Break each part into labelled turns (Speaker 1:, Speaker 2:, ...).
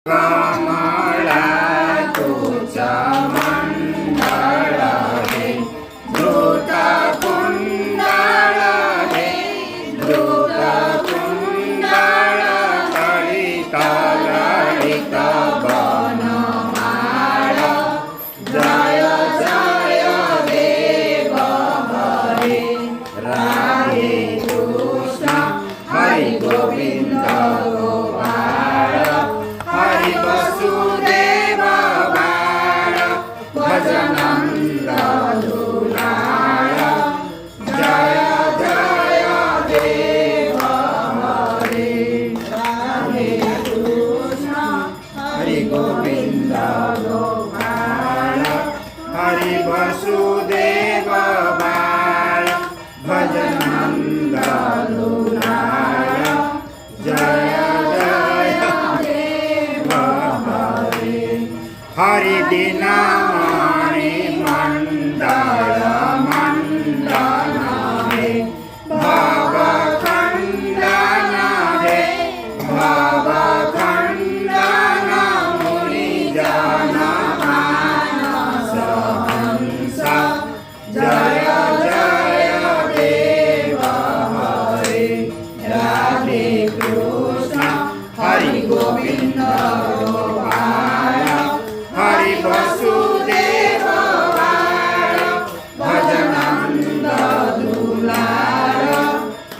Speaker 1: कमला तुझा मंडळ हे द्रुत कुंडळ हे द्रुत कुंडळ ललित ललित बनमाळ जय जय देव हरे राधे कृष्ण हरि गोविंद गोपाळ हरि वसुदेव बाळ भजनंद दुलाळ जय जय देव हरे राधे कृष्ण हरि गोविंद गोपाळ हरि वसुदेव बाळ भजनंद दुलाळ जय हरि दीनमणि मंडल मंडन हे भव खंडन हे भव खंडन मुनि जन मानस हंस जय जय देव हरे राधे कृष्ण हरि गोविंद गोपाल हरि वसुदेव बाळ भजनंद दुलाळ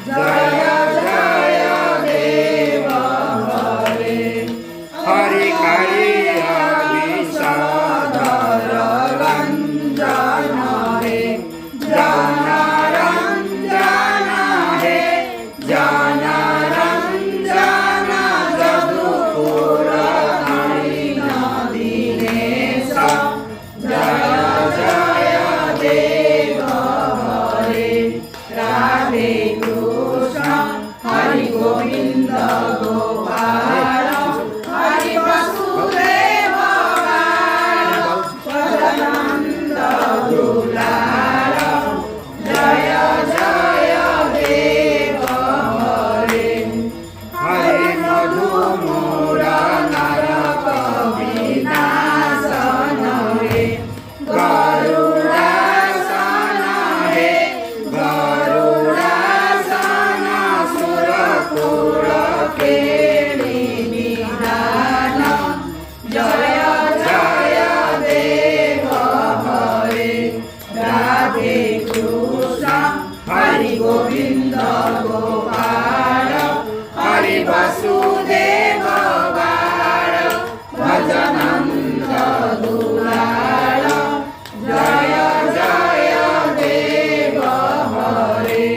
Speaker 1: जय जय देव हरे हरि कालिया विषधर रंजन हे जन रंजन हे जन रंजन जदुपुर जय जय देव हरे राधे कृष्ण हरि गोविंद गोपाल हरि वसुदेव बाळ भजनंद दुलाळ जय जय देव हरे हरि मधु मूल नरक विनाशन हे गरुडासन हे गरुडासन सुरकुल केळी निधान जय जय देव हरे राधे कृष्ण हरि गोविंद गोपाल हरि वसुदेव बाळ भजनंद दुलाळ जय जय देव हरे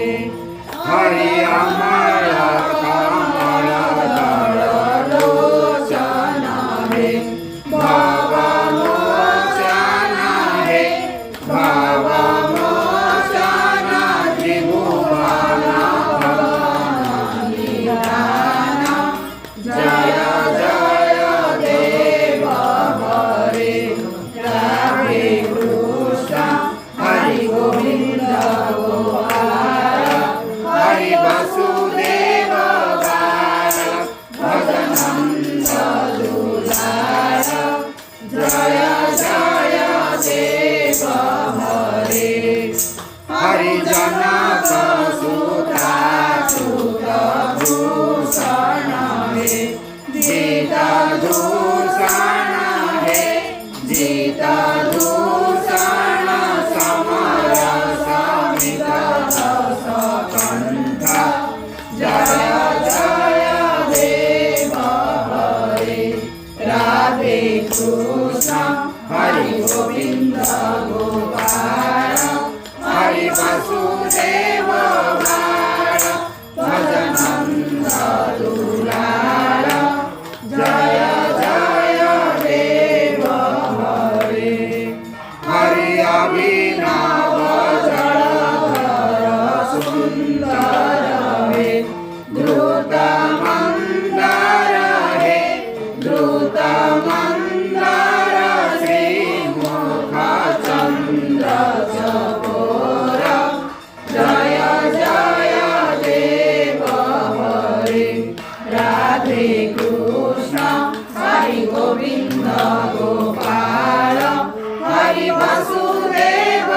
Speaker 1: हरि अमर कमल दल लोचन हे भव मोचन हे भव मोचन त्रिभुवन भवन निधान जय जय देव हरे राधे कृष्ण हरि गोविंद गोपाल हरि वसुदेव बाळ भजनंद दुलाळ जय जय देव हरे हरि जनक सुता सुत भूषण हे जित दूषण हे जित दूषण समर समित रस कंठ जय जय देव हरे राधे कृष्ण हरि गोविंद गोपाल हरि वसुदेव बाळ भजनंद दुलाळ जय जय देव हरे हरि अभिनव जलधर सुंदर हे द्रुत मंदर हे द्रुत मंदर श्रीमुख चंद्र चकोर जय जय देव हरे राधे कृष्ण हरि हरि वसुदेव